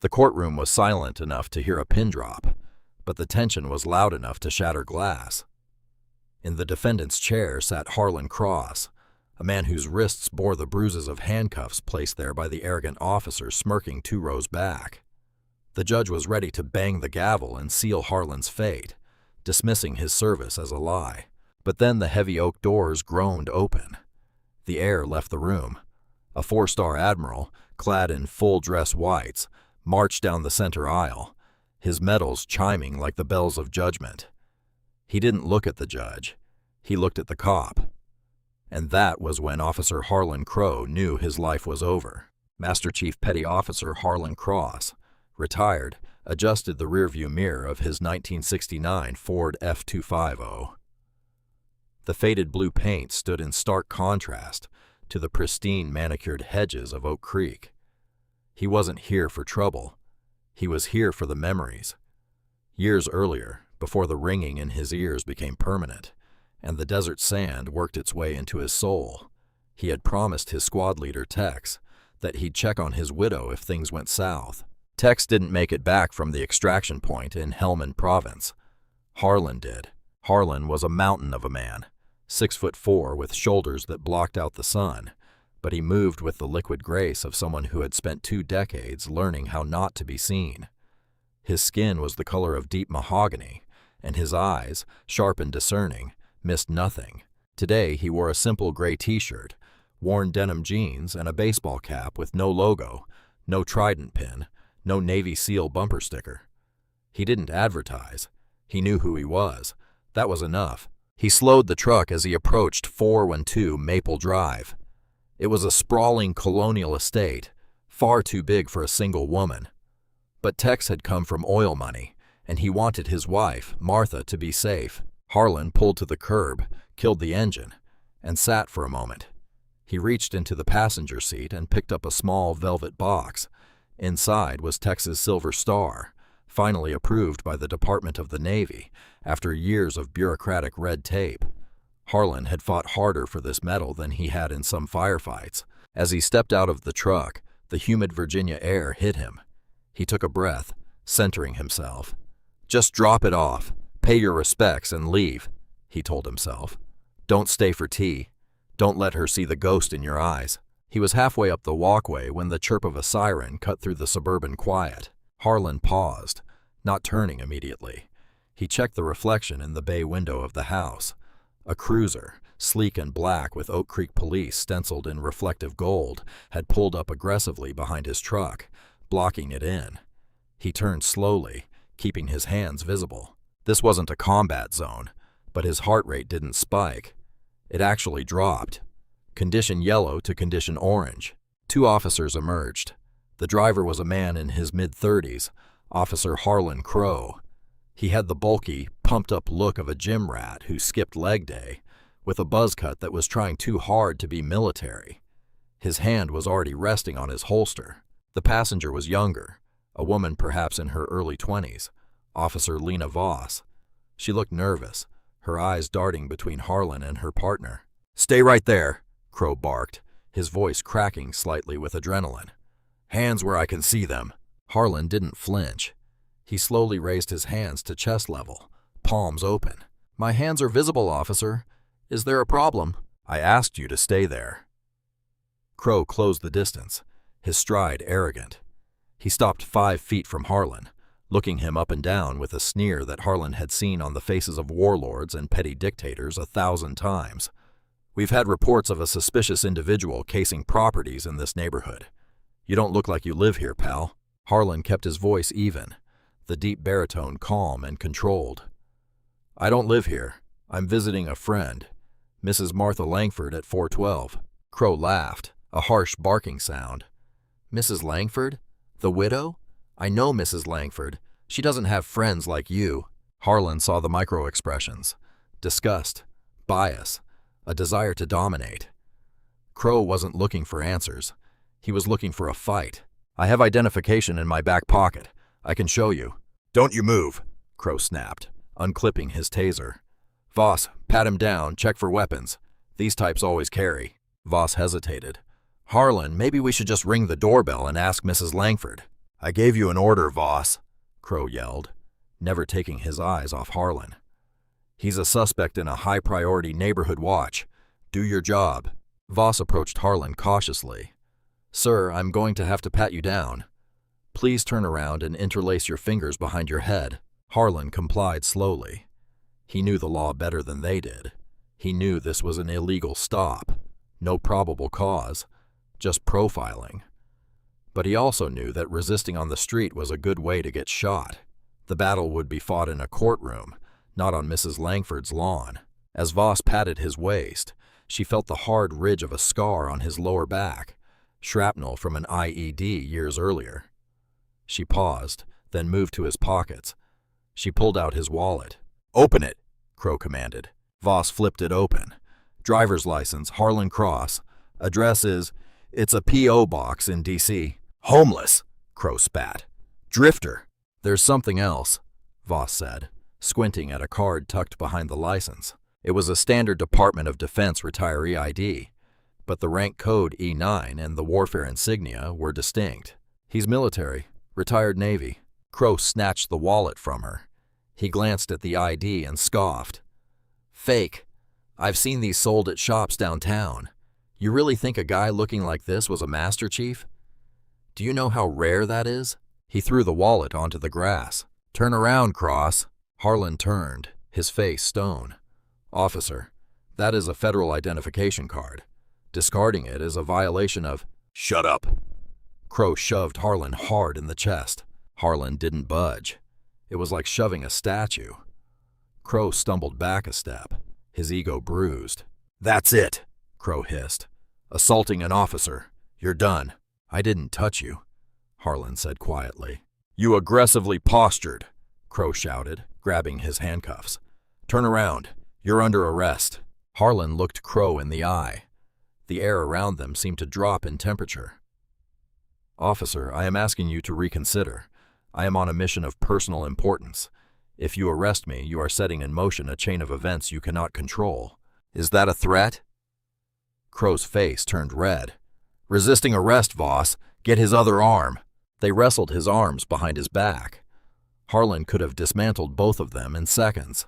The courtroom was silent enough to hear a pin drop, but the tension was loud enough to shatter glass. In the defendant's chair sat Harlan Cross, a man whose wrists bore the bruises of handcuffs placed there by the arrogant officer smirking 2 rows back. The judge was ready to bang the gavel and seal Harlan's fate, dismissing his service as a lie. But then the heavy oak doors groaned open. The air left the room. A 4-star admiral, clad in full-dress whites, marched down the center aisle, his medals chiming like the bells of judgment. He didn't look at the judge. He looked at the cop. And that was when Officer Harlan Crow knew his life was over. Master Chief Petty Officer Harlan Cross, retired, adjusted the rearview mirror of his 1969 Ford F-250. The faded blue paint stood in stark contrast to the pristine manicured hedges of Oak Creek. He wasn't here for trouble. He was here for the memories. Years earlier, before the ringing in his ears became permanent, and the desert sand worked its way into his soul, he had promised his squad leader Tex that he'd check on his widow if things went south. Tex didn't make it back from the extraction point in Helmand Province. Harlan did. Harlan was a mountain of a man, 6'4" with shoulders that blocked out the sun, but he moved with the liquid grace of someone who had spent 2 decades learning how not to be seen. His skin was the color of deep mahogany, and his eyes, sharp and discerning, missed nothing. Today he wore a simple gray t-shirt, worn denim jeans, and a baseball cap with no logo, no trident pin, no Navy SEAL bumper sticker. He didn't advertise. He knew who he was. That was enough. He slowed the truck as he approached 412 Maple Drive. It was a sprawling colonial estate, far too big for a single woman. But Tex had come from oil money, and he wanted his wife, Martha, to be safe. Harlan pulled to the curb, killed the engine, and sat for a moment. He reached into the passenger seat and picked up a small velvet box. Inside was Tex's Silver Star, finally approved by the Department of the Navy after years of bureaucratic red tape. Harlan had fought harder for this medal than he had in some firefights. As he stepped out of the truck, the humid Virginia air hit him. He took a breath, centering himself. "Just drop it off, pay your respects, and leave," he told himself. "Don't stay for tea. Don't let her see the ghost in your eyes." He was halfway up the walkway when the chirp of a siren cut through the suburban quiet. Harlan paused, not turning immediately. He checked the reflection in the bay window of the house. A cruiser, sleek and black with Oak Creek Police stenciled in reflective gold, had pulled up aggressively behind his truck, blocking it in. He turned slowly, keeping his hands visible. This wasn't a combat zone, but his heart rate didn't spike. It actually dropped. Condition yellow to condition orange. 2 officers emerged. The driver was a man in his mid-30s, Officer Harlan Crow. He had the bulky, pumped-up look of a gym rat who skipped leg day, with a buzz cut that was trying too hard to be military. His hand was already resting on his holster. The passenger was younger, a woman perhaps in her early 20s, Officer Lena Voss. She looked nervous, her eyes darting between Harlan and her partner. "Stay right there," Crow barked, his voice cracking slightly with adrenaline. "Hands where I can see them." Harlan didn't flinch. He slowly raised his hands to chest level, palms open. "My hands are visible, officer. Is there a problem?" "I asked you to stay there." Crow closed the distance, his stride arrogant. He stopped 5 feet from Harlan, looking him up and down with a sneer that Harlan had seen on the faces of warlords and petty dictators 1,000 times. "We've had reports of a suspicious individual casing properties in this neighborhood. You don't look like you live here, pal." Harlan kept his voice even, the deep baritone calm and controlled. "I don't live here. I'm visiting a friend, Mrs. Martha Langford at 412. Crow laughed, a harsh barking sound. "Mrs. Langford? The widow? I know Mrs. Langford. She doesn't have friends like you." Harlan saw the micro-expressions: disgust, bias, a desire to dominate. Crow wasn't looking for answers. He was looking for a fight. "I have identification in my back pocket. I can show you." "Don't you move," Crow snapped, unclipping his taser. "Voss, pat him down, check for weapons. These types always carry." Voss hesitated. "Harlan, maybe we should just ring the doorbell and ask Mrs. Langford." I gave you an order, Voss, Crow yelled, never taking his eyes off Harlan. He's a suspect in a high-priority neighborhood watch. Do your job. Voss approached Harlan cautiously. Sir, I'm going to have to pat you down. Please turn around and interlace your fingers behind your head. Harlan complied slowly. He knew the law better than they did. He knew this was an illegal stop. No probable cause. Just profiling. But he also knew that resisting on the street was a good way to get shot. The battle would be fought in a courtroom, not on Mrs. Langford's lawn. As Voss patted his waist, she felt the hard ridge of a scar on his lower back, shrapnel from an IED years earlier. She paused, then moved to his pockets. She pulled out his wallet. Open it, Crow commanded. Voss flipped it open. Driver's license, Harlan Cross. Address is, it's a P.O. box in D.C. Homeless, Crow spat. Drifter. There's something else, Voss said, squinting at a card tucked behind the license. It was a standard Department of Defense retiree ID, but the rank code E9 and the warfare insignia were distinct. He's military, retired Navy. Crow snatched the wallet from her. He glanced at the ID and scoffed. Fake. I've seen these sold at shops downtown. You really think a guy looking like this was a Master Chief? Do you know how rare that is? He threw the wallet onto the grass. Turn around, Cross. Harlan turned, his face stone. Officer, that is a federal identification card. Discarding it is a violation of... Shut up. Crow shoved Harlan hard in the chest. Harlan didn't budge. It was like shoving a statue. Crow stumbled back a step, his ego bruised. That's it, Crow hissed. Assaulting an officer. You're done. I didn't touch you, Harlan said quietly. You aggressively postured, Crow shouted, grabbing his handcuffs. Turn around. You're under arrest. Harlan looked Crow in the eye. The air around them seemed to drop in temperature. Officer, I am asking you to reconsider. I am on a mission of personal importance. If you arrest me, you are setting in motion a chain of events you cannot control. Is that a threat? Crow's face turned red. Resisting arrest, Voss. Get his other arm. They wrestled his arms behind his back. Harlan could have dismantled both of them in seconds.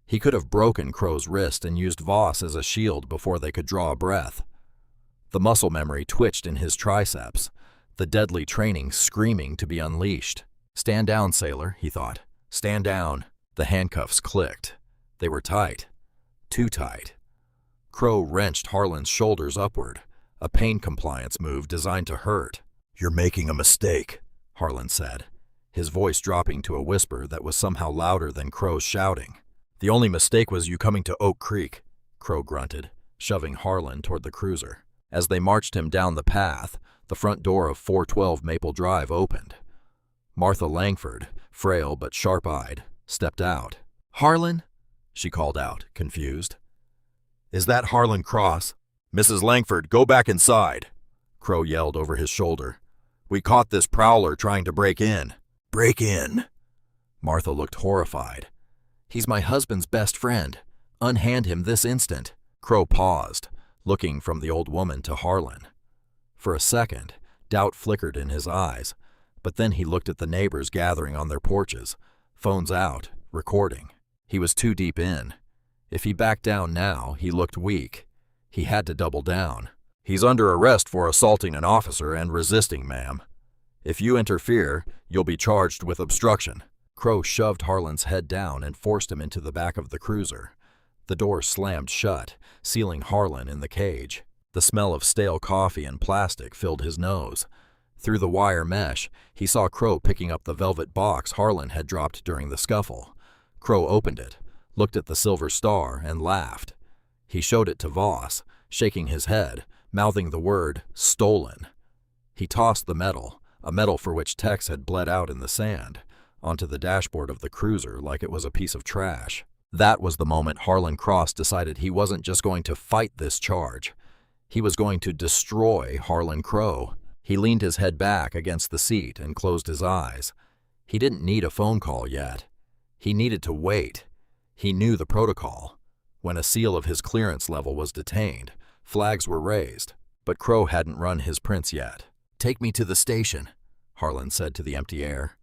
He could have broken Crow's wrist and used Voss as a shield before they could draw a breath. The muscle memory twitched in his triceps, the deadly training screaming to be unleashed. Stand down, sailor, he thought. Stand down. The handcuffs clicked. They were tight. Too tight. Crow wrenched Harlan's shoulders upward, a pain compliance move designed to hurt. You're making a mistake, Harlan said, his voice dropping to a whisper that was somehow louder than Crow's shouting. The only mistake was you coming to Oak Creek, Crow grunted, shoving Harlan toward the cruiser. As they marched him down the path, the front door of 412 Maple Drive opened. Martha Langford, frail but sharp-eyed, stepped out. Harlan? She called out, confused. Is that Harlan Cross? Mrs. Langford, go back inside, Crow yelled over his shoulder. We caught this prowler trying to break in. Break in? Martha looked horrified. He's my husband's best friend. Unhand him this instant. Crow paused, looking from the old woman to Harlan. For a second, doubt flickered in his eyes, but then he looked at the neighbors gathering on their porches, phones out, recording. He was too deep in. If he backed down now, he looked weak. He had to double down. He's under arrest for assaulting an officer and resisting, ma'am. If you interfere, you'll be charged with obstruction. Crow shoved Harlan's head down and forced him into the back of the cruiser. The door slammed shut, sealing Harlan in the cage. The smell of stale coffee and plastic filled his nose. Through the wire mesh, he saw Crow picking up the velvet box Harlan had dropped during the scuffle. Crow opened it, looked at the silver star, and laughed. He showed it to Voss, shaking his head, mouthing the word, stolen. He tossed the medal, a medal for which Tex had bled out in the sand, onto the dashboard of the cruiser like it was a piece of trash. That was the moment Harlan Cross decided he wasn't just going to fight this charge. He was going to destroy Harlan Crow. He leaned his head back against the seat and closed his eyes. He didn't need a phone call yet. He needed to wait. He knew the protocol. When a SEAL of his clearance level was detained, flags were raised, but Crow hadn't run his prints yet. Take me to the station, Harlan said to the empty air.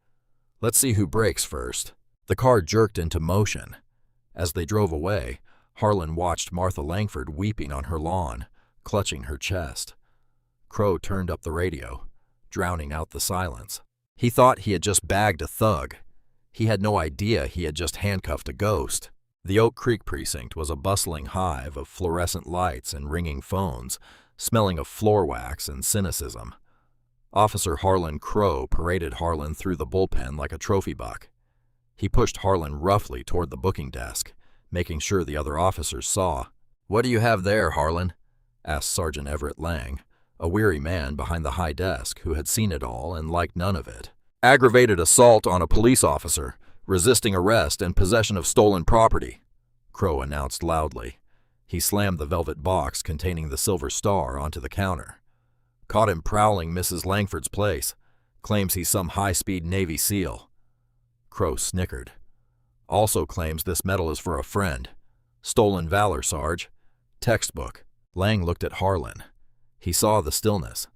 "Let's see who breaks first." The car jerked into motion. As they drove away, Harlan watched Martha Langford weeping on her lawn, clutching her chest. Crow turned up the radio, drowning out the silence. He thought he had just bagged a thug. He had no idea he had just handcuffed a ghost. The Oak Creek precinct was a bustling hive of fluorescent lights and ringing phones, smelling of floor wax and cynicism. Officer Harlan Crow paraded Harlan through the bullpen like a trophy buck. He pushed Harlan roughly toward the booking desk, making sure the other officers saw. "What do you have there, Harlan?" asked Sergeant Everett Lang, a weary man behind the high desk who had seen it all and liked none of it. "Aggravated assault on a police officer, resisting arrest and possession of stolen property," Crow announced loudly. He slammed the velvet box containing the silver star onto the counter. "Caught him prowling Mrs. Langford's place. Claims he's some high-speed Navy SEAL." Crow snickered. "Also claims this medal is for a friend. Stolen valor, Sarge. Textbook." Lang looked at Harlan. He saw the stillness.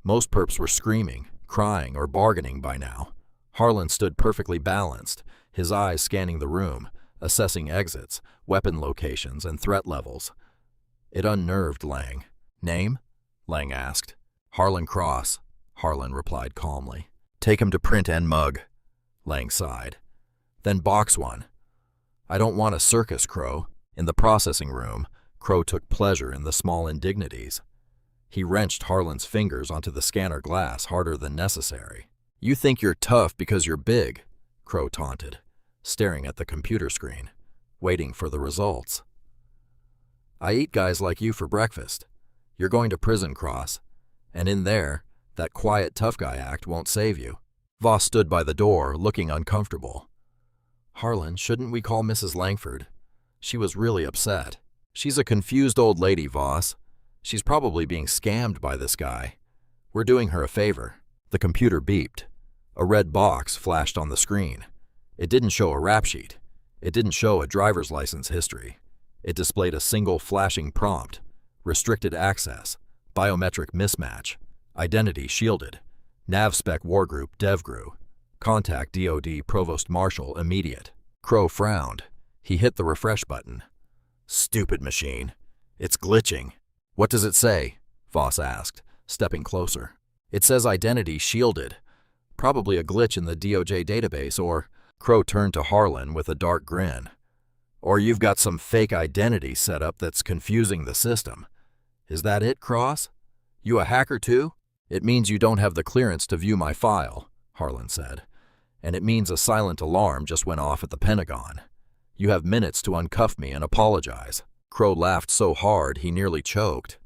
Most perps were screaming, crying, or bargaining by now. Harlan stood perfectly balanced, his eyes scanning the room, assessing exits, weapon locations, and threat levels. It unnerved Lang. "Name?" Lang asked. "Harlan Cross," Harlan replied calmly. "Take him to print and mug." Lang sighed. "Then box one." "I don't want a circus, Crow." In the processing room, Crow took pleasure in the small indignities. He wrenched Harlan's fingers onto the scanner glass harder than necessary. "You think you're tough because you're big," Crow taunted, staring at the computer screen, waiting for the results. "I eat guys like you for breakfast. You're going to prison, Cross, and in there, that quiet tough guy act won't save you." Voss stood by the door, looking uncomfortable. "Harlan, shouldn't we call Mrs. Langford? She was really upset." "She's a confused old lady, Voss. She's probably being scammed by this guy. We're doing her a favor." The computer beeped. A red box flashed on the screen. It didn't show a rap sheet. It didn't show a driver's license history. It displayed a single flashing prompt: restricted access, biometric mismatch, identity shielded, NavSpec Wargroup DevGru, contact DoD Provost Marshal immediate. Crow frowned. He hit the refresh button. "Stupid machine. It's glitching." "What does it say?" Voss asked, stepping closer. "It says identity shielded. Probably a glitch in the DOJ database, or..." Crow turned to Harlan with a dark grin. "Or you've got some fake identity set up that's confusing the system. Is that it, Cross? You a hacker too?" "It means you don't have the clearance to view my file," Harlan said. "And it means a silent alarm just went off at the Pentagon. You have minutes to uncuff me and apologize." Crow laughed so hard he nearly choked.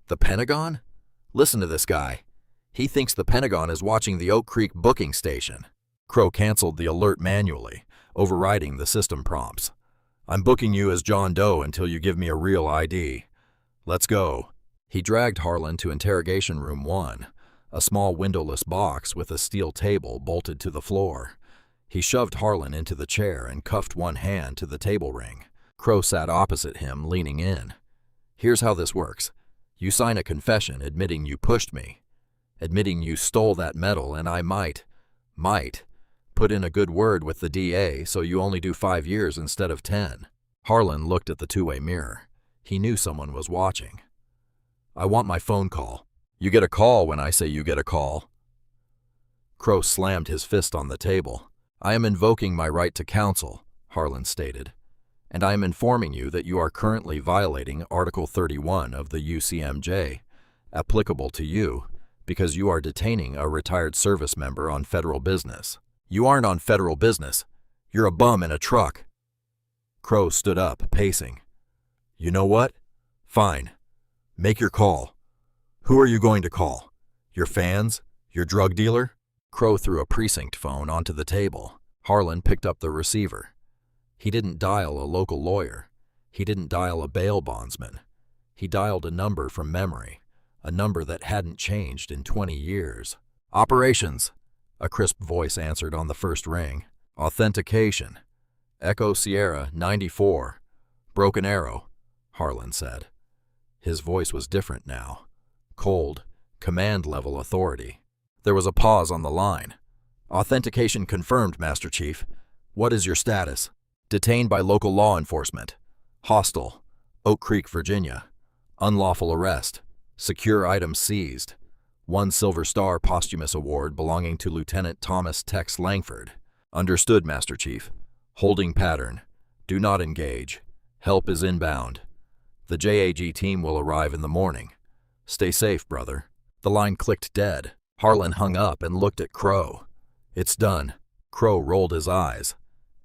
"The Pentagon? Listen to this guy. He thinks the Pentagon is watching the Oak Creek booking station." Crow canceled the alert manually, overriding the system prompts. "I'm booking you as John Doe until you give me a real ID. Let's go." He dragged Harlan to Interrogation Room 1, a small windowless box with a steel table bolted to the floor. He shoved Harlan into the chair and cuffed one hand to the table ring. Crow sat opposite him, leaning in. "Here's how this works. You sign a confession admitting you pushed me, admitting you stole that medal, and I might put in a good word with the DA so you only do 5 years instead of 10. Harlan looked at the two-way mirror. He knew someone was watching. "I want my phone call. You get a call when I say you get a call." Crow slammed his fist on the table. "I am invoking my right to counsel," Harlan stated, "and I am informing you that you are currently violating Article 31 of the UCMJ, applicable to you, because you are detaining a retired service member on federal business." "You aren't on federal business. You're a bum in a truck." Crow stood up, pacing. "You know what? Fine. Make your call. Who are you going to call? Your fans? Your drug dealer?" Crow threw a precinct phone onto the table. Harlan picked up the receiver. He didn't dial a local lawyer. He didn't dial a bail bondsman. He dialed a number from memory, a number that hadn't changed in 20 years. "Operations," a crisp voice answered on the first ring. "Authentication. Echo Sierra 94. Broken Arrow," Harlan said. His voice was different now. Cold, command-level authority. There was a pause on the line. Authentication confirmed, Master Chief. What is your status? Detained by local law enforcement. Hostile. Oak Creek, Virginia. Unlawful arrest. Secure items seized. 1 Silver Star posthumous award belonging to Lieutenant Thomas Tex Langford. Understood, Master Chief. Holding pattern. Do not engage. Help is inbound. The JAG team will arrive in the morning. Stay safe, brother. The line clicked dead. Harlan hung up and looked at Crow. It's done. Crow rolled his eyes.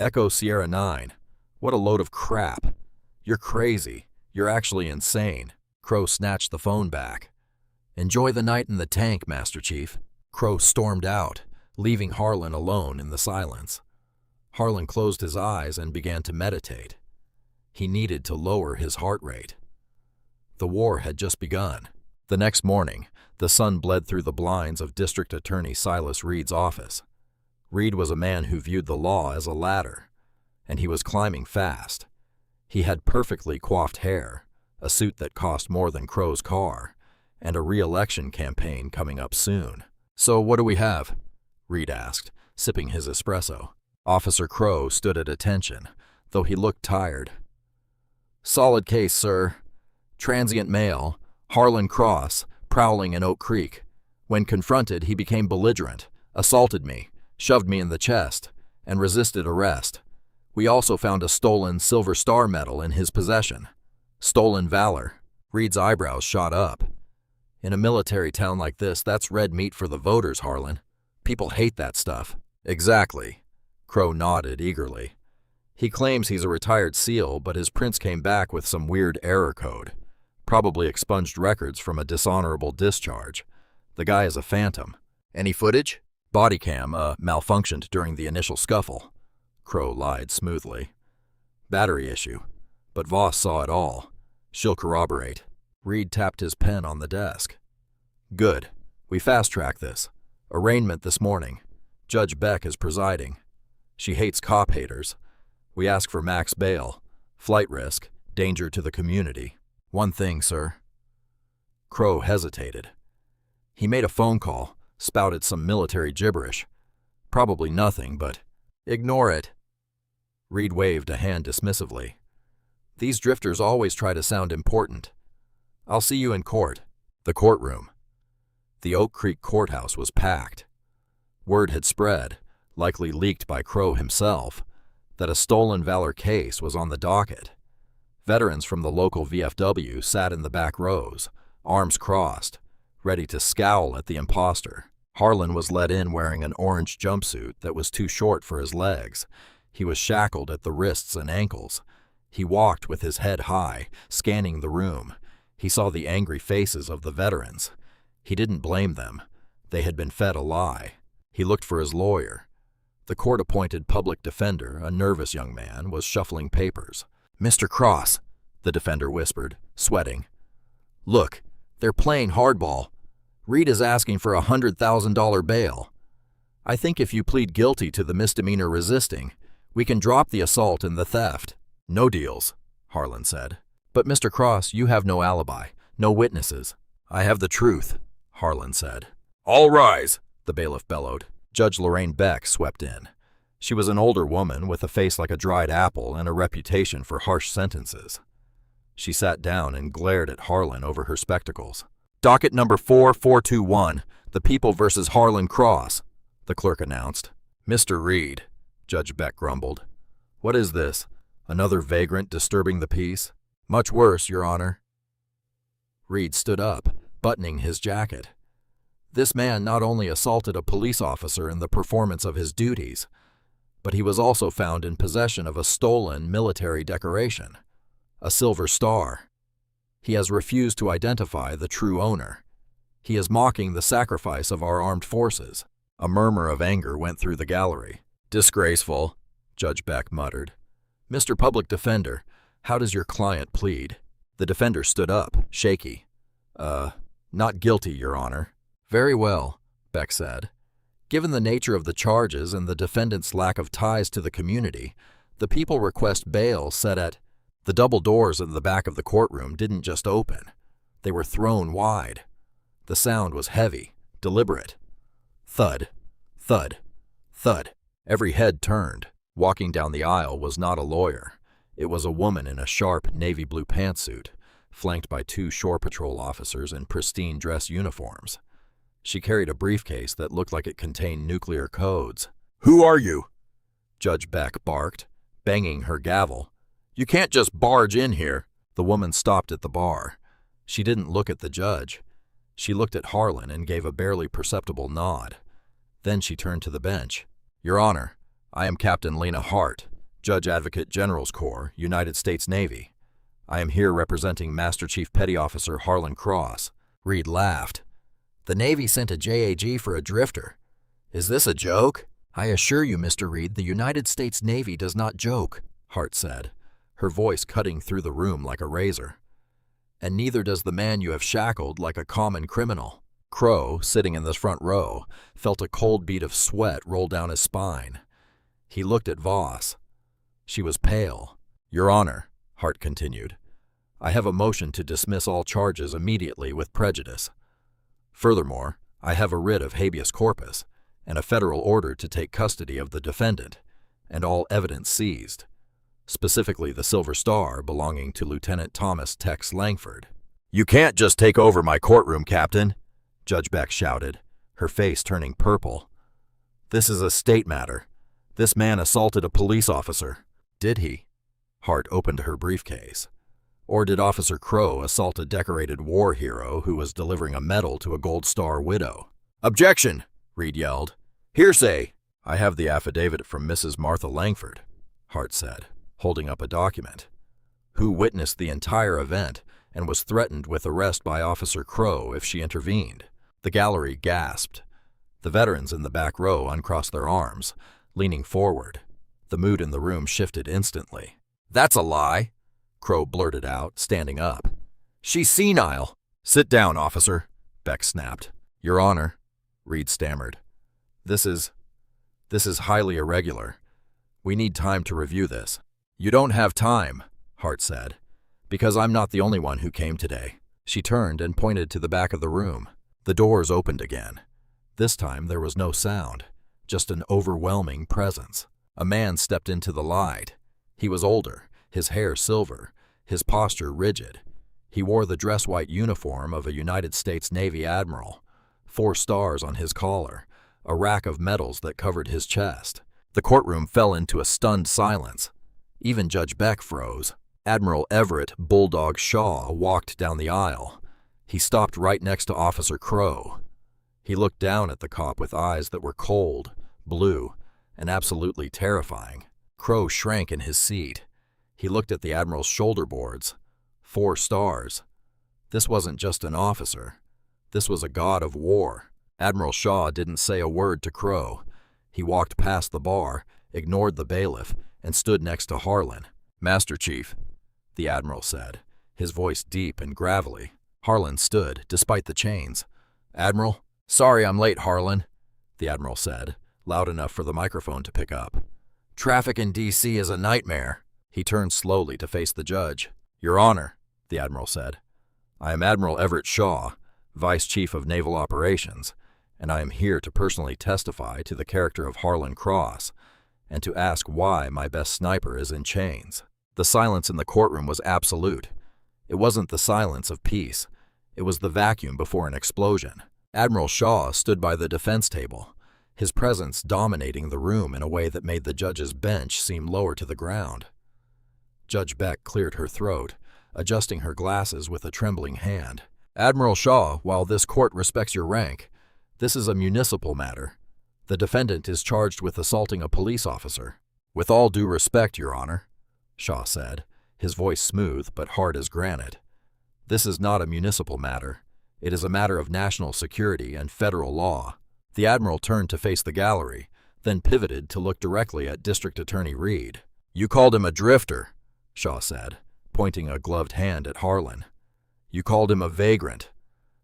Echo Sierra 9. What a load of crap. You're crazy. You're actually insane. Crow snatched the phone back. Enjoy the night in the tank, Master Chief. Crow stormed out, leaving Harlan alone in the silence. Harlan closed his eyes and began to meditate. He needed to lower his heart rate. The war had just begun. The next morning, the sun bled through the blinds of District Attorney Silas Reed's office. Reed was a man who viewed the law as a ladder, and he was climbing fast. He had perfectly coiffed hair, a suit that cost more than Crow's car, and a re-election campaign coming up soon. So what do we have? Reed asked, sipping his espresso. Officer Crow stood at attention, though he looked tired. Solid case, sir. Transient male, Harlan Cross, prowling in Oak Creek. When confronted, he became belligerent, assaulted me, shoved me in the chest, and resisted arrest. We also found a stolen Silver Star medal in his possession. Stolen valor. Reed's eyebrows shot up. In a military town like this, that's red meat for the voters, Harlan. People hate that stuff. Exactly. Crow nodded eagerly. He claims he's a retired SEAL, but his prints came back with some weird error code. Probably expunged records from a dishonorable discharge. The guy is a phantom. Any footage? Body cam, malfunctioned during the initial scuffle. Crow lied smoothly. Battery issue. But Voss saw it all. She'll corroborate. Reed tapped his pen on the desk. Good. We fast-track this. Arraignment this morning. Judge Beck is presiding. She hates cop haters. We ask for max bail. Flight risk. Danger to the community. One thing, sir. Crow hesitated. He made a phone call, spouted some military gibberish. Probably nothing, but ignore it. Reed waved a hand dismissively. These drifters always try to sound important. I'll see you in court. The courtroom. The Oak Creek courthouse was packed. Word had spread, likely leaked by Crow himself, that a stolen valor case was on the docket. Veterans from the local VFW sat in the back rows, arms crossed, ready to scowl at the imposter. Harlan was let in wearing an orange jumpsuit that was too short for his legs. He was shackled at the wrists and ankles. He walked with his head high, scanning the room. He saw the angry faces of the veterans. He didn't blame them. They had been fed a lie. He looked for his lawyer. The court-appointed public defender, a nervous young man, was shuffling papers. Mr. Cross, the defender whispered, sweating. Look, they're playing hardball. Reed is asking for $100,000 bail. I think if you plead guilty to the misdemeanor resisting, we can drop the assault and the theft. No deals, Harlan said. But Mr. Cross, you have no alibi, no witnesses. I have the truth, Harlan said. All rise, the bailiff bellowed. Judge Lorraine Beck swept in. She was an older woman with a face like a dried apple and a reputation for harsh sentences. She sat down and glared at Harlan over her spectacles. Docket number 4421, the People versus Harlan Cross, the clerk announced. Mr. Reed, Judge Beck grumbled. What is this? Another vagrant disturbing the peace? Much worse, Your Honor. Reed stood up, buttoning his jacket. This man not only assaulted a police officer in the performance of his duties, but he was also found in possession of a stolen military decoration, a Silver Star. He has refused to identify the true owner. He is mocking the sacrifice of our armed forces. A murmur of anger went through the gallery. Disgraceful, Judge Beck muttered. Mr. Public Defender, how does your client plead? The defender stood up, shaky. Not guilty, Your Honor. Very well, Beck said. Given the nature of the charges and the defendant's lack of ties to the community, the people request bail set at... The double doors in the back of the courtroom didn't just open. They were thrown wide. The sound was heavy, deliberate. Thud, thud, thud. Every head turned. Walking down the aisle was not a lawyer. It was a woman in a sharp navy blue pantsuit, flanked by 2 shore patrol officers in pristine dress uniforms. She carried a briefcase that looked like it contained nuclear codes. "Who are you?" Judge Beck barked, banging her gavel. "You can't just barge in here." The woman stopped at the bar. She didn't look at the judge. She looked at Harlan and gave a barely perceptible nod. Then she turned to the bench. "Your Honor, I am Captain Lena Hart, Judge Advocate General's Corps, United States Navy. I am here representing Master Chief Petty Officer Harlan Cross." Reed laughed. "The Navy sent a JAG for a drifter. Is this a joke?" "I assure you, Mr. Reed, the United States Navy does not joke," Hart said, her voice cutting through the room like a razor. "And neither does the man you have shackled like a common criminal." Crow, sitting in the front row, felt a cold bead of sweat roll down his spine. He looked at Voss. She was pale. "Your Honor," Hart continued, "I have a motion to dismiss all charges immediately with prejudice. Furthermore, I have a writ of habeas corpus and a federal order to take custody of the defendant and all evidence seized, specifically the Silver Star belonging to Lieutenant Thomas Tex Langford." "You can't just take over my courtroom, Captain," Judge Beck shouted, her face turning purple. "This is a state matter. This man assaulted a police officer." "Did he?" Hart opened her briefcase. "Or did Officer Crow assault a decorated war hero who was delivering a medal to a Gold Star widow?" "Objection!" Reed yelled. "Hearsay!" "I have the affidavit from Mrs. Martha Langford," Hart said, holding up a document, "who witnessed the entire event and was threatened with arrest by Officer Crow if she intervened." The gallery gasped. The veterans in the back row uncrossed their arms, leaning forward. The mood in the room shifted instantly. "That's a lie," Crow blurted out, standing up. "She's senile." "Sit down, officer," Beck snapped. "Your Honor," Reed stammered. This is highly irregular. We need time to review this." "You don't have time," Hart said, "because I'm not the only one who came today." She turned and pointed to the back of the room. The doors opened again. This time there was no sound, just an overwhelming presence. A man stepped into the light. He was older, his hair silver, his posture rigid. He wore the dress-white uniform of a United States Navy Admiral, 4 stars on his collar, a rack of medals that covered his chest. The courtroom fell into a stunned silence. Even Judge Beck froze. Admiral Everett Bulldog Shaw walked down the aisle. He stopped right next to Officer Crow. He looked down at the cop with eyes that were cold, blue, and absolutely terrifying. Crow shrank in his seat. He looked at the Admiral's shoulder boards. 4 stars. This wasn't just an officer. This was a god of war. Admiral Shaw didn't say a word to Crow. He walked past the bar, ignored the bailiff, and stood next to Harlan. "Master Chief," the Admiral said, his voice deep and gravelly. Harlan stood, despite the chains. "Admiral?" "Sorry I'm late, Harlan," the Admiral said, loud enough for the microphone to pick up. "Traffic in D.C. is a nightmare." He turned slowly to face the judge. "Your Honor," the Admiral said, "I am Admiral Everett Shaw, Vice Chief of Naval Operations, and I am here to personally testify to the character of Harlan Cross and to ask why my best sniper is in chains." The silence in the courtroom was absolute. It wasn't the silence of peace. It was the vacuum before an explosion. Admiral Shaw stood by the defense table, his presence dominating the room in a way that made the judge's bench seem lower to the ground. Judge Beck cleared her throat, adjusting her glasses with a trembling hand. "Admiral Shaw, while this court respects your rank, this is a municipal matter. The defendant is charged with assaulting a police officer." "With all due respect, Your Honor," Shaw said, his voice smooth but hard as granite. "This is not a municipal matter. It is a matter of national security and federal law." The Admiral turned to face the gallery, then pivoted to look directly at District Attorney Reed. "You called him a drifter," Shaw said, pointing a gloved hand at Harlan. "You called him a vagrant.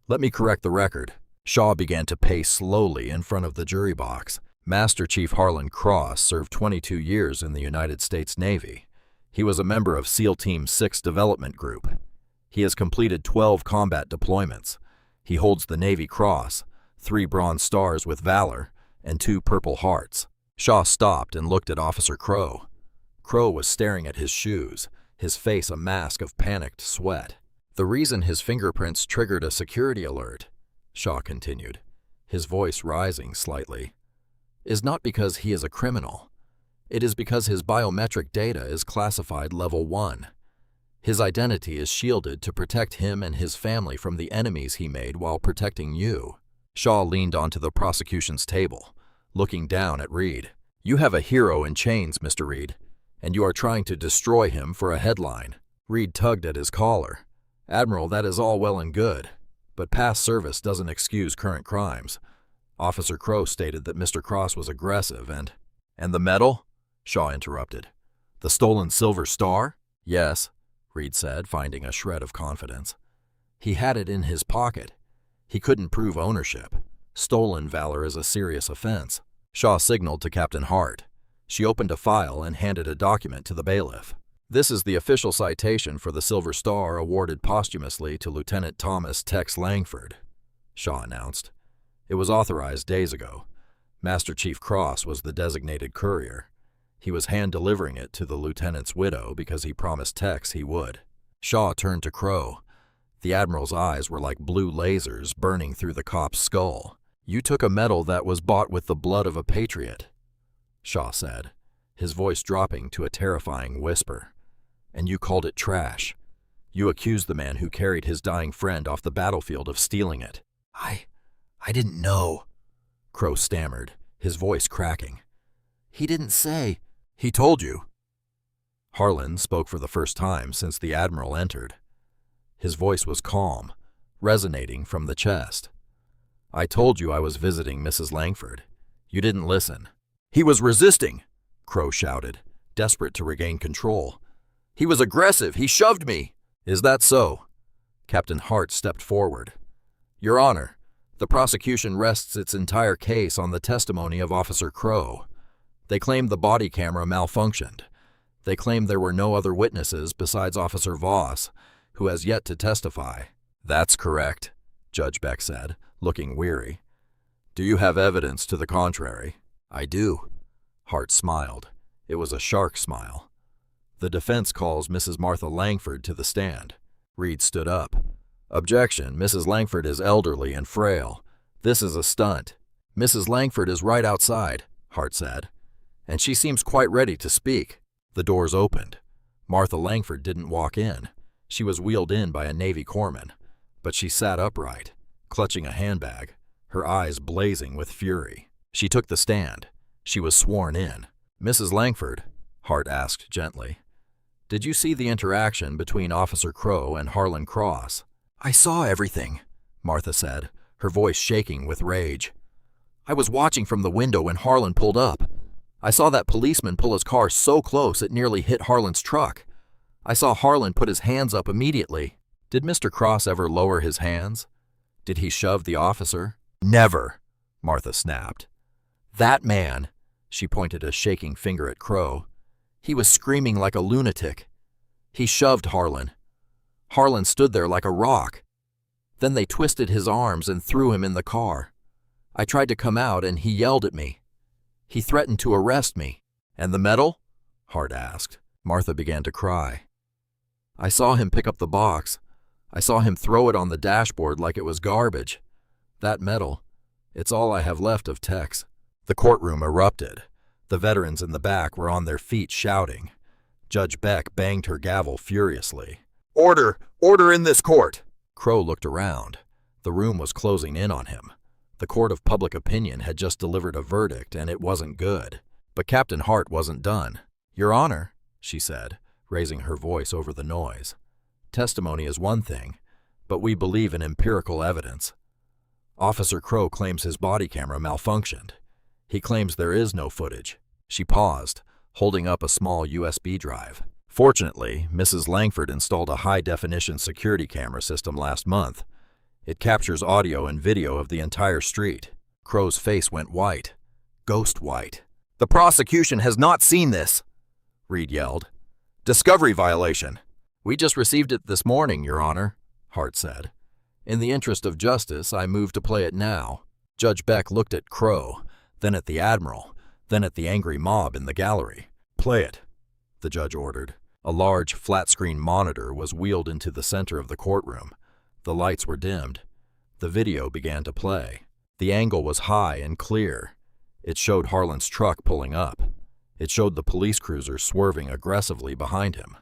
Let me correct the record." Shaw began to pace slowly in front of the jury box. Master Chief Harlan Cross served 22 years in the United States Navy. He was a member of SEAL Team 6 Development Group. He has completed 12 combat deployments. He holds the Navy Cross, 3 bronze stars with valor, and 2 purple hearts. Shaw stopped and looked at Officer Crow. Crow was staring at his shoes, his face a mask of panicked sweat. "The reason his fingerprints triggered a security alert," Shaw continued, his voice rising slightly, "is not because he is a criminal. It is because his biometric data is classified Level 1. His identity is shielded to protect him and his family from the enemies he made while protecting you." Shaw leaned onto the prosecution's table, looking down at Reed. "You have a hero in chains, Mr. Reed, and you are trying to destroy him for a headline." Reed tugged at his collar. "Admiral, that is all well and good, but past service doesn't excuse current crimes. Officer Crow stated that Mr. Cross was aggressive and—" "And the medal?" Shaw interrupted. "The stolen silver star?" "Yes," Reed said, finding a shred of confidence. "He had it in his pocket. He couldn't prove ownership. Stolen valor is a serious offense." Shaw signaled to Captain Hart. She opened a file and handed a document to the bailiff. "This is the official citation for the Silver Star awarded posthumously to Lieutenant Thomas Tex Langford," Shaw announced. "It was authorized days ago. Master Chief Cross was the designated courier. He was hand-delivering it to the lieutenant's widow because he promised Tex he would." Shaw turned to Crow. The Admiral's eyes were like blue lasers burning through the cop's skull. "You took a medal that was bought with the blood of a patriot," Shaw said, his voice dropping to a terrifying whisper. "And you called it trash. You accused the man who carried his dying friend off the battlefield of stealing it." I didn't know," Crow stammered, his voice cracking. "He didn't say." "He told you." Harlan spoke for the first time since the Admiral entered. His voice was calm, resonating from the chest. "I told you I was visiting Mrs. Langford. You didn't listen." "He was resisting," Crow shouted, desperate to regain control. "He was aggressive. He shoved me." "Is that so?" Captain Hart stepped forward. "Your Honor, the prosecution rests its entire case on the testimony of Officer Crow. They claim the body camera malfunctioned. They claim there were no other witnesses besides Officer Voss, who has yet to testify." "That's correct," Judge Beck said, looking weary. "Do you have evidence to the contrary?" "I do." Hart smiled. It was a shark smile. "The defense calls Mrs. Martha Langford to the stand." Reed stood up. "Objection. Mrs. Langford is elderly and frail. This is a stunt." "Mrs. Langford is right outside," Hart said, "and she seems quite ready to speak." The doors opened. Martha Langford didn't walk in. She was wheeled in by a Navy corpsman, but she sat upright, clutching a handbag, her eyes blazing with fury. She took the stand. She was sworn in. "Mrs. Langford," Hart asked gently, "did you see the interaction between Officer Crow and Harlan Cross?" "I saw everything," Martha said, her voice shaking with rage. "I was watching from the window when Harlan pulled up. I saw that policeman pull his car so close it nearly hit Harlan's truck. I saw Harlan put his hands up immediately." "Did Mr. Cross ever lower his hands? Did he shove the officer?" "Never," Martha snapped. "That man," she pointed a shaking finger at Crow, "he was screaming like a lunatic. He shoved Harlan. Harlan stood there like a rock. Then they twisted his arms and threw him in the car. I tried to come out and he yelled at me. He threatened to arrest me." "And the medal?" Hart asked. Martha began to cry. "I saw him pick up the box. I saw him throw it on the dashboard like it was garbage. That medal, it's all I have left of Tex." The courtroom erupted. The veterans in the back were on their feet shouting. Judge Beck banged her gavel furiously. "Order! Order in this court!" Crow looked around. The room was closing in on him. The court of public opinion had just delivered a verdict, and it wasn't good. But Captain Hart wasn't done. "Your Honor," she said, raising her voice over the noise, "testimony is one thing, but we believe in empirical evidence. Officer Crow claims his body camera malfunctioned. He claims there is no footage." She paused, holding up a small USB drive. "Fortunately, Mrs. Langford installed a high-definition security camera system last month. It captures audio and video of the entire street." Crow's face went white, ghost white. "The prosecution has not seen this," Reed yelled. "Discovery violation." "We just received it this morning, Your Honor," Hart said. "In the interest of justice, I move to play it now." Judge Beck looked at Crow, then at the Admiral, then at the angry mob in the gallery. "Play it," the judge ordered. A large, flat-screen monitor was wheeled into the center of the courtroom. The lights were dimmed. The video began to play. The angle was high and clear. It showed Harlan's truck pulling up. It showed the police cruiser swerving aggressively behind him.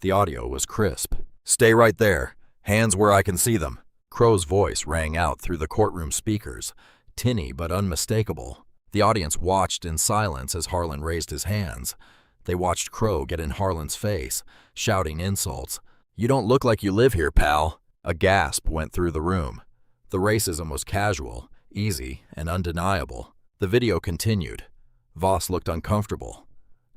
The audio was crisp. "Stay right there. Hands where I can see them." Crow's voice rang out through the courtroom speakers, tinny but unmistakable. The audience watched in silence as Harlan raised his hands. They watched Crow get in Harlan's face, shouting insults. "You don't look like you live here, pal." A gasp went through the room. The racism was casual, easy, and undeniable. The video continued. Voss looked uncomfortable.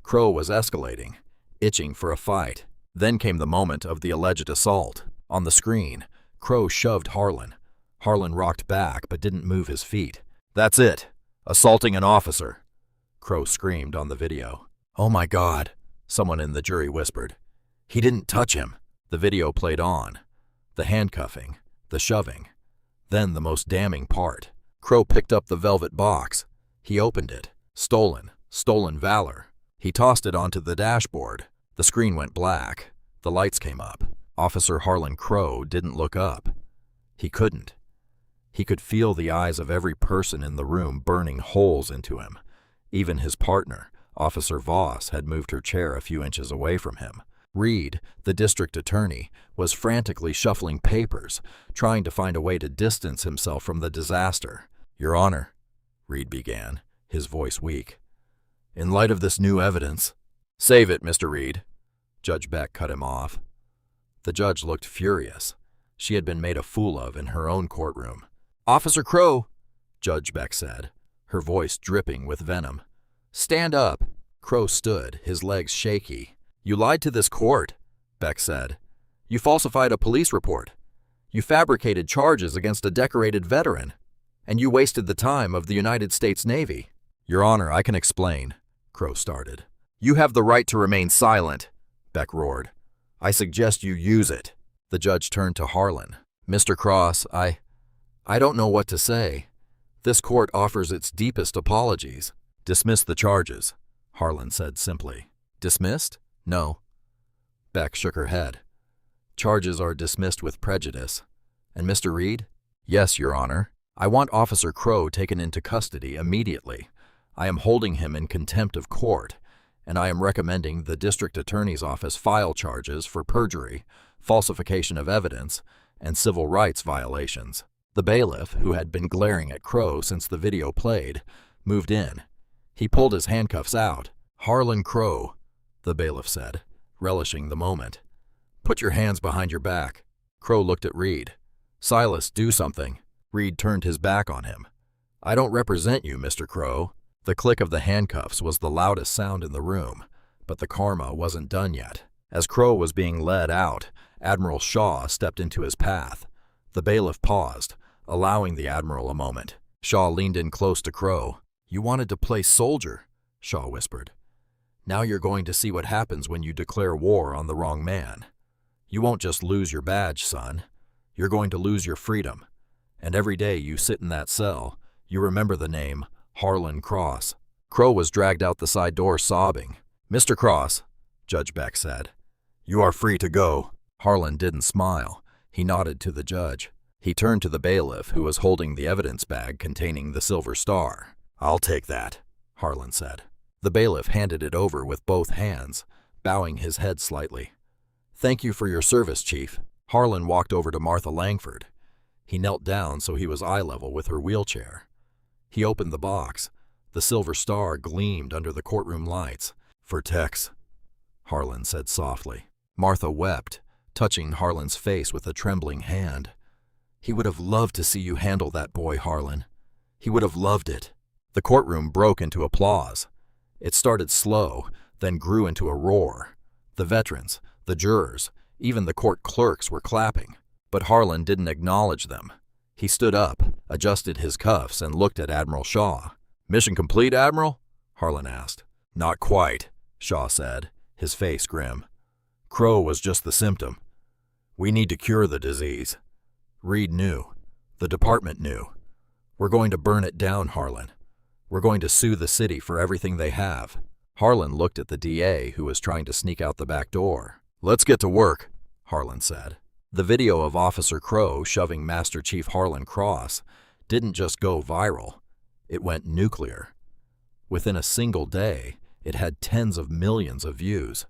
Crow was escalating, itching for a fight. Then came the moment of the alleged assault. On the screen, Crow shoved Harlan. Harlan rocked back but didn't move his feet. "That's it. Assaulting an officer," Crow screamed on the video. "Oh my God," someone in the jury whispered. "He didn't touch him." The video played on. The handcuffing, the shoving. Then the most damning part. Crow picked up the velvet box. He opened it. Stolen valor. He tossed it onto the dashboard. The screen went black. The lights came up. Officer Harlan Crow didn't look up. He couldn't. He could feel the eyes of every person in the room burning holes into him. Even his partner, Officer Voss, had moved her chair a few inches away from him. Reed, the district attorney, was frantically shuffling papers, trying to find a way to distance himself from the disaster. "Your Honor," Reed began, his voice weak. "In light of this new evidence—" "Save it, Mr. Reed," Judge Beck cut him off. The judge looked furious. She had been made a fool of in her own courtroom. "Officer Crow," Judge Beck said, her voice dripping with venom. "Stand up." Crow stood, his legs shaky. "You lied to this court," Beck said. "You falsified a police report. You fabricated charges against a decorated veteran. And you wasted the time of the United States Navy." "Your Honor, I can explain," Crow started. "You have the right to remain silent," Beck roared. "I suggest you use it." The judge turned to Harlan. "Mr. Cross, I don't know what to say. This court offers its deepest apologies." "Dismiss the charges," Harlan said simply. "Dismissed? No." Beck shook her head. "Charges are dismissed with prejudice." "And Mr. Reed?" "Yes, Your Honor. I want Officer Crow taken into custody immediately. I am holding him in contempt of court, and I am recommending the district attorney's office file charges for perjury, falsification of evidence, and civil rights violations." The bailiff, who had been glaring at Crow since the video played, moved in. He pulled his handcuffs out. "Harlan Crow," the bailiff said, relishing the moment. "Put your hands behind your back." Crow looked at Reed. "Silas, do something." Reed turned his back on him. "I don't represent you, Mr. Crow." The click of the handcuffs was the loudest sound in the room, but the karma wasn't done yet. As Crow was being led out, Admiral Shaw stepped into his path. The bailiff paused, allowing the Admiral a moment. Shaw leaned in close to Crow. "You wanted to play soldier," Shaw whispered. "Now you're going to see what happens when you declare war on the wrong man. You won't just lose your badge, son. You're going to lose your freedom. And every day you sit in that cell, you remember the name Harlan Cross." Crow was dragged out the side door sobbing. "Mr. Cross," Judge Beck said, "you are free to go." Harlan didn't smile. He nodded to the judge. He turned to the bailiff, who was holding the evidence bag containing the silver star. "I'll take that," Harlan said. The bailiff handed it over with both hands, bowing his head slightly. "Thank you for your service, Chief." Harlan walked over to Martha Langford. He knelt down so he was eye level with her wheelchair. He opened the box. The silver star gleamed under the courtroom lights. "For Tex," Harlan said softly. Martha wept, touching Harlan's face with a trembling hand. "He would have loved to see you handle that boy, Harlan. He would have loved it." The courtroom broke into applause. It started slow, then grew into a roar. The veterans, the jurors, even the court clerks were clapping. But Harlan didn't acknowledge them. He stood up, adjusted his cuffs, and looked at Admiral Shaw. "Mission complete, Admiral?" Harlan asked. "Not quite," Shaw said, his face grim. "Crow was just the symptom. We need to cure the disease. Reed knew. The department knew. We're going to burn it down, Harlan. We're going to sue the city for everything they have. Harlan looked at the DA, who was trying to sneak out the back door. Let's get to work, Harlan said. The video of Officer Crow shoving Master Chief Harlan Cross didn't just go viral. It went nuclear. Within a single day, it had tens of millions of views.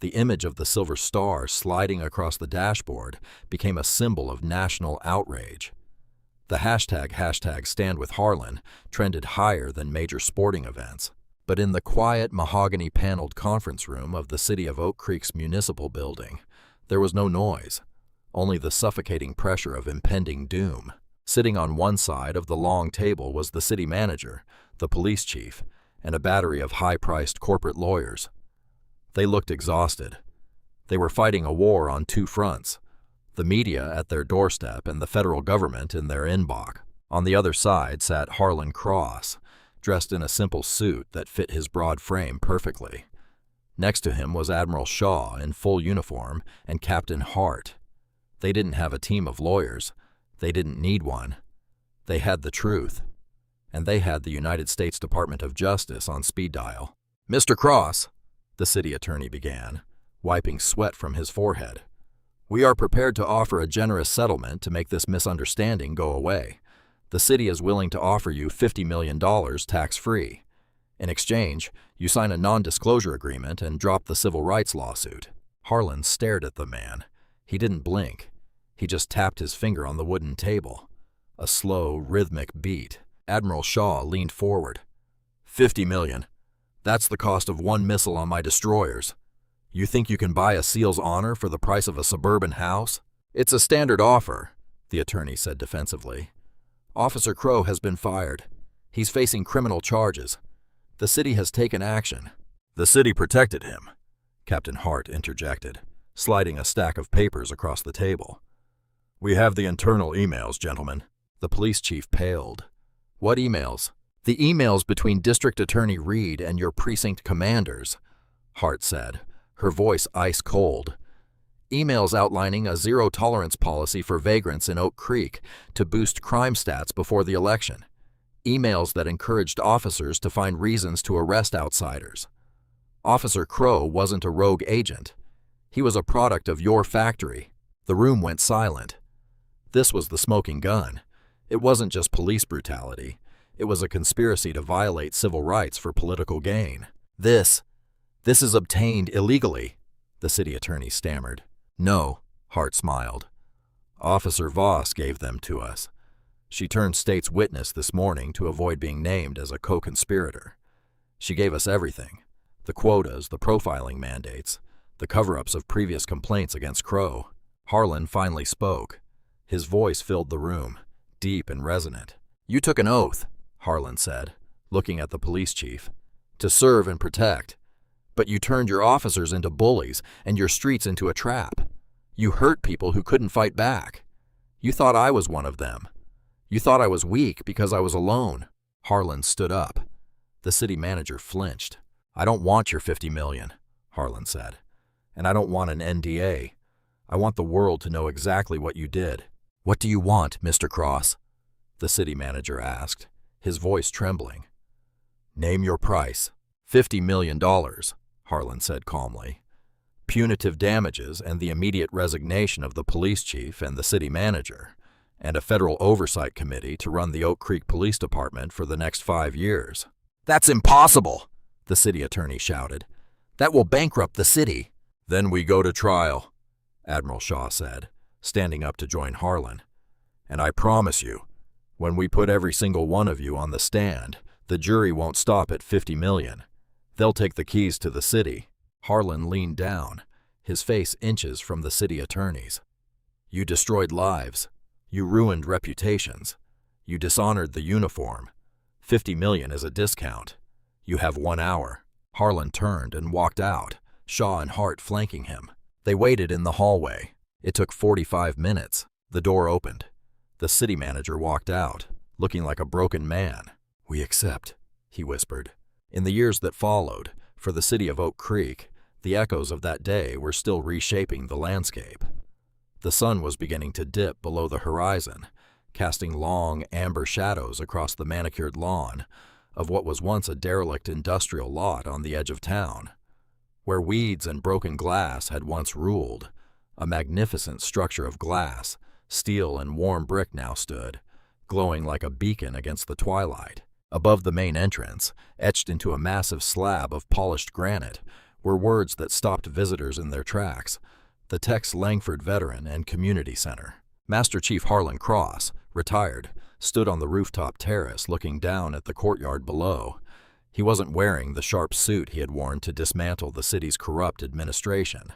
The image of the silver star sliding across the dashboard became a symbol of national outrage. The hashtag #StandWithHarlan trended higher than major sporting events. But in the quiet, mahogany-paneled conference room of the City of Oak Creek's municipal building, there was no noise, only the suffocating pressure of impending doom. Sitting on one side of the long table was the city manager, the police chief, and a battery of high-priced corporate lawyers. They looked exhausted. They were fighting a war on two fronts, the media at their doorstep and the federal government in their inbox. On the other side sat Harlan Cross, dressed in a simple suit that fit his broad frame perfectly. Next to him was Admiral Shaw in full uniform and Captain Hart. They didn't have a team of lawyers. They didn't need one. They had the truth. And they had the United States Department of Justice on speed dial. "Mr. Cross," the city attorney began, wiping sweat from his forehead, "we are prepared to offer a generous settlement to make this misunderstanding go away. The city is willing to offer you $50 million tax-free. In exchange, you sign a non-disclosure agreement and drop the civil rights lawsuit." Harlan stared at the man. He didn't blink. He just tapped his finger on the wooden table. A slow, rhythmic beat. Admiral Shaw leaned forward. $50 million. That's the cost of one missile on my destroyers. You think you can buy a SEAL's honor for the price of a suburban house? It's a standard offer, the attorney said defensively. Officer Crow has been fired. He's facing criminal charges. The city has taken action. The city protected him, Captain Hart interjected, sliding a stack of papers across the table. We have the internal emails, gentlemen. The police chief paled. What emails? The emails between District Attorney Reed and your precinct commanders, Hart said, her voice ice cold. Emails outlining a zero-tolerance policy for vagrants in Oak Creek to boost crime stats before the election. Emails that encouraged officers to find reasons to arrest outsiders. Officer Crow wasn't a rogue agent. He was a product of your factory. The room went silent. This was the smoking gun. It wasn't just police brutality. It was a conspiracy to violate civil rights for political gain. This is obtained illegally, the city attorney stammered. No, Hart smiled. Officer Voss gave them to us. She turned state's witness this morning to avoid being named as a co-conspirator. She gave us everything. The quotas, the profiling mandates, the cover-ups of previous complaints against Crow. Harlan finally spoke. His voice filled the room, deep and resonant. You took an oath, Harlan said, looking at the police chief, to serve and protect. But you turned your officers into bullies and your streets into a trap. You hurt people who couldn't fight back. You thought I was one of them. You thought I was weak because I was alone. Harlan stood up. The city manager flinched. I don't want your $50 million, Harlan said. And I don't want an NDA. I want the world to know exactly what you did. What do you want, Mr. Cross? The city manager asked, his voice trembling. Name your price. $50 million, Harlan said calmly. Punitive damages and the immediate resignation of the police chief and the city manager, and a federal oversight committee to run the Oak Creek Police Department for the next 5 years. That's impossible, the city attorney shouted. That will bankrupt the city. Then we go to trial, Admiral Shaw said, standing up to join Harlan. And I promise you, when we put every single one of you on the stand, the jury won't stop at $50 million. They'll take the keys to the city. Harlan leaned down, his face inches from the city attorney's. You destroyed lives. You ruined reputations. You dishonored the uniform. $50 million is a discount. You have 1 hour. Harlan turned and walked out, Shaw and Hart flanking him. They waited in the hallway. It took 45 minutes. The door opened. The city manager walked out, looking like a broken man. We accept, he whispered. In the years that followed, for the city of Oak Creek, the echoes of that day were still reshaping the landscape. The sun was beginning to dip below the horizon, casting long, amber shadows across the manicured lawn of what was once a derelict industrial lot on the edge of town. Where weeds and broken glass had once ruled, a magnificent structure of glass, steel, and warm brick now stood, glowing like a beacon against the twilight. Above the main entrance, etched into a massive slab of polished granite, were words that stopped visitors in their tracks: the Tex Langford Veteran and Community Center. Master Chief Harlan Cross, retired, stood on the rooftop terrace looking down at the courtyard below. He wasn't wearing the sharp suit he had worn to dismantle the city's corrupt administration,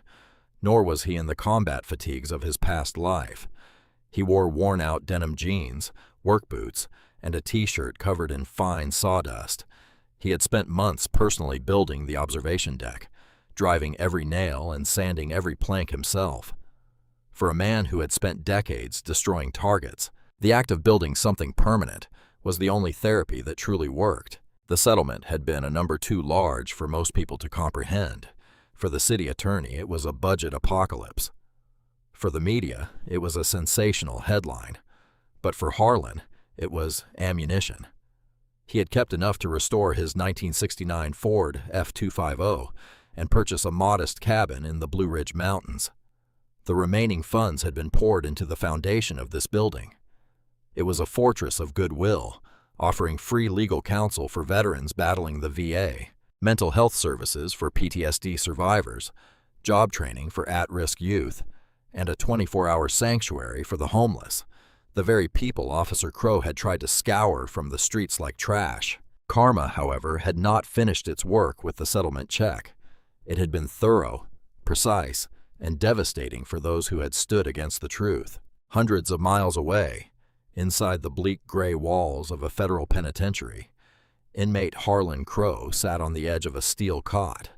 nor was he in the combat fatigues of his past life. He wore worn-out denim jeans, work boots, and a t-shirt covered in fine sawdust. He had spent months personally building the observation deck, driving every nail and sanding every plank himself. For a man who had spent decades destroying targets, the act of building something permanent was the only therapy that truly worked. The settlement had been a number too large for most people to comprehend. For the city attorney, it was a budget apocalypse. For the media, it was a sensational headline. But for Harlan, it was ammunition. He had kept enough to restore his 1969 Ford F-250 and purchase a modest cabin in the Blue Ridge Mountains. The remaining funds had been poured into the foundation of this building. It was a fortress of goodwill, offering free legal counsel for veterans battling the VA, mental health services for PTSD survivors, job training for at-risk youth, and a 24-hour sanctuary for the homeless, the very people Officer Crow had tried to scour from the streets like trash. Karma, however, had not finished its work with the settlement check. It had been thorough, precise, and devastating for those who had stood against the truth. Hundreds of miles away, inside the bleak gray walls of a federal penitentiary, inmate Harlan Crow sat on the edge of a steel cot.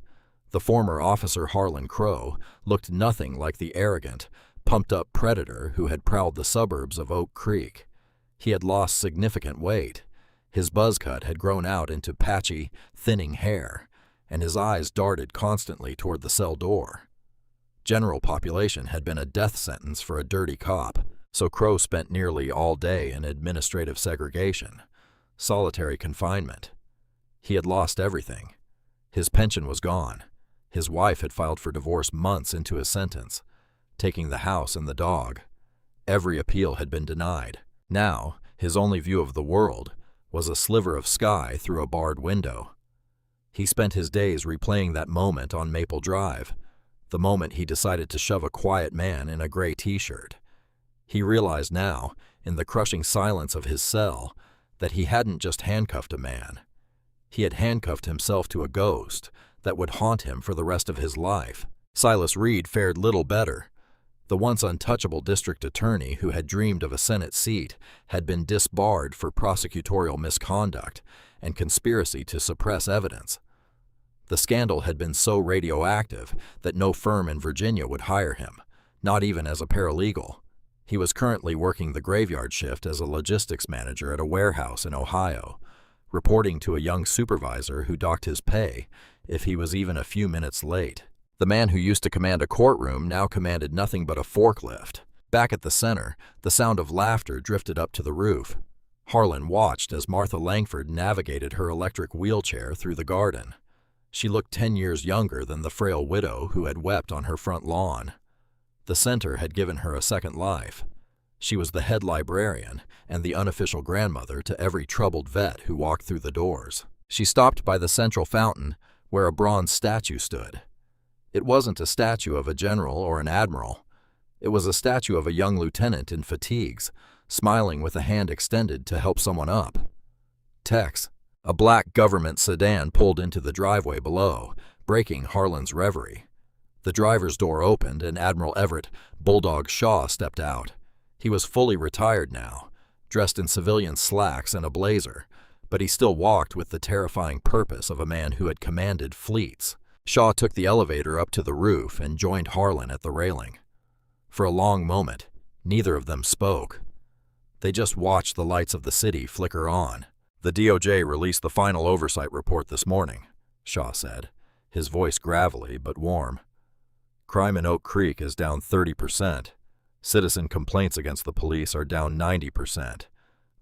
The former Officer Harlan Crow looked nothing like the arrogant, pumped-up predator who had prowled the suburbs of Oak Creek. He had lost significant weight. His buzz cut had grown out into patchy, thinning hair, and his eyes darted constantly toward the cell door. General population had been a death sentence for a dirty cop, so Crow spent nearly all day in administrative segregation, solitary confinement. He had lost everything. His pension was gone. His wife had filed for divorce months into his sentence, taking the house and the dog. Every appeal had been denied. Now, his only view of the world was a sliver of sky through a barred window. He spent his days replaying that moment on Maple Drive, the moment he decided to shove a quiet man in a gray t-shirt. He realized now, in the crushing silence of his cell, that he hadn't just handcuffed a man. He had handcuffed himself to a ghost that would haunt him for the rest of his life. Silas Reed fared little better. The once untouchable district attorney who had dreamed of a Senate seat had been disbarred for prosecutorial misconduct and conspiracy to suppress evidence. The scandal had been so radioactive that no firm in Virginia would hire him, not even as a paralegal. He was currently working the graveyard shift as a logistics manager at a warehouse in Ohio, reporting to a young supervisor who docked his pay if he was even a few minutes late. The man who used to command a courtroom now commanded nothing but a forklift. Back at the center, the sound of laughter drifted up to the roof. Harlan watched as Martha Langford navigated her electric wheelchair through the garden. She looked 10 years younger than the frail widow who had wept on her front lawn. The center had given her a second life. She was the head librarian and the unofficial grandmother to every troubled vet who walked through the doors. She stopped by the central fountain where a bronze statue stood. It wasn't a statue of a general or an admiral. It was a statue of a young lieutenant in fatigues, smiling with a hand extended to help someone up. Tex, a black government sedan, pulled into the driveway below, breaking Harlan's reverie. The driver's door opened and Admiral Everett Bulldog Shaw stepped out. He was fully retired now, dressed in civilian slacks and a blazer, but he still walked with the terrifying purpose of a man who had commanded fleets. Shaw took the elevator up to the roof and joined Harlan at the railing. For a long moment, neither of them spoke. They just watched the lights of the city flicker on. "The DOJ released the final oversight report this morning," Shaw said, his voice gravelly but warm. "Crime in Oak Creek is down 30%. Citizen complaints against the police are down 90%.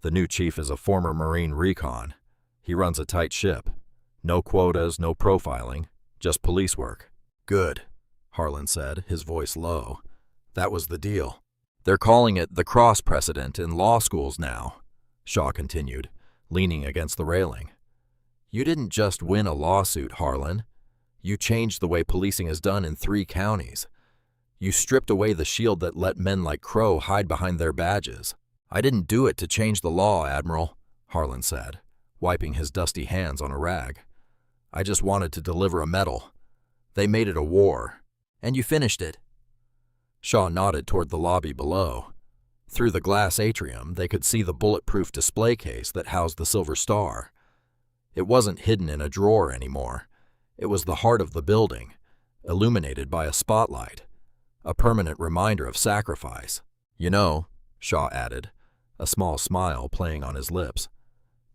The new chief is a former Marine recon. He runs a tight ship. No quotas, no profiling, just police work. Good, Harlan said, his voice low. That was the deal. They're calling it the cross precedent in law schools now, Shaw continued, leaning against the railing. You didn't just win a lawsuit, Harlan. You changed the way policing is done in 3 counties. You stripped away the shield that let men like Crow hide behind their badges. I didn't do it to change the law, Admiral, Harlan said, wiping his dusty hands on a rag. I just wanted to deliver a medal. They made it a war. And you finished it. Shaw nodded toward the lobby below. Through the glass atrium, they could see the bulletproof display case that housed the Silver Star. It wasn't hidden in a drawer anymore. It was the heart of the building, illuminated by a spotlight, a permanent reminder of sacrifice. You know, Shaw added, a small smile playing on his lips,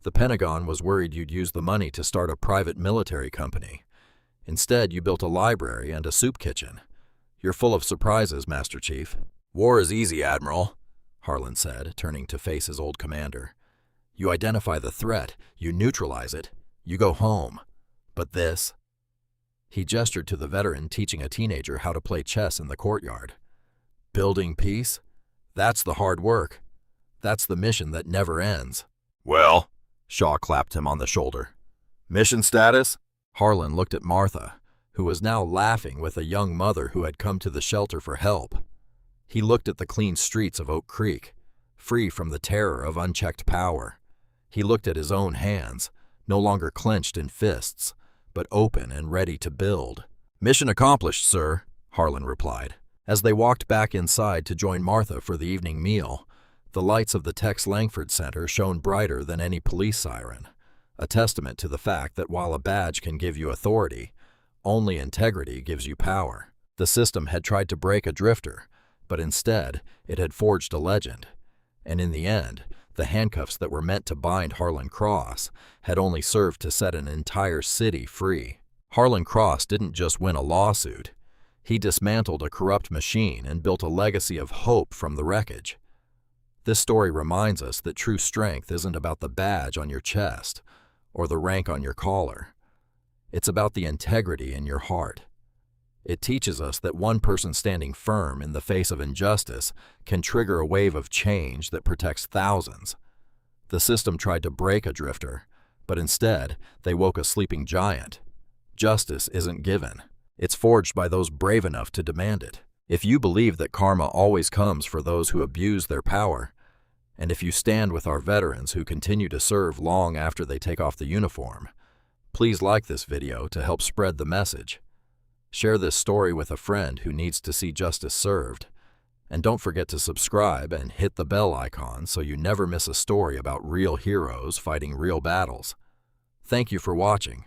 the Pentagon was worried you'd use the money to start a private military company. Instead, you built a library and a soup kitchen. You're full of surprises, Master Chief. War is easy, Admiral, Harlan said, turning to face his old commander. You identify the threat, you neutralize it, you go home. But this? He gestured to the veteran teaching a teenager how to play chess in the courtyard. Building peace? That's the hard work. That's the mission that never ends. Well, Shaw clapped him on the shoulder. Mission status? Harlan looked at Martha, who was now laughing with a young mother who had come to the shelter for help. He looked at the clean streets of Oak Creek, free from the terror of unchecked power. He looked at his own hands, no longer clenched in fists, but open and ready to build. Mission accomplished, sir, Harlan replied. As they walked back inside to join Martha for the evening meal, the lights of the Tex Langford Center shone brighter than any police siren, a testament to the fact that while a badge can give you authority, only integrity gives you power. The system had tried to break a drifter, but instead it had forged a legend. And in the end, the handcuffs that were meant to bind Harlan Cross had only served to set an entire city free. Harlan Cross didn't just win a lawsuit. He dismantled a corrupt machine and built a legacy of hope from the wreckage. This story reminds us that true strength isn't about the badge on your chest or the rank on your collar. It's about the integrity in your heart. It teaches us that one person standing firm in the face of injustice can trigger a wave of change that protects thousands. The system tried to break a drifter, but instead they woke a sleeping giant. Justice isn't given. It's forged by those brave enough to demand it. If you believe that karma always comes for those who abuse their power, and if you stand with our veterans who continue to serve long after they take off the uniform, please like this video to help spread the message. Share this story with a friend who needs to see justice served. And don't forget to subscribe and hit the bell icon so you never miss a story about real heroes fighting real battles. Thank you for watching.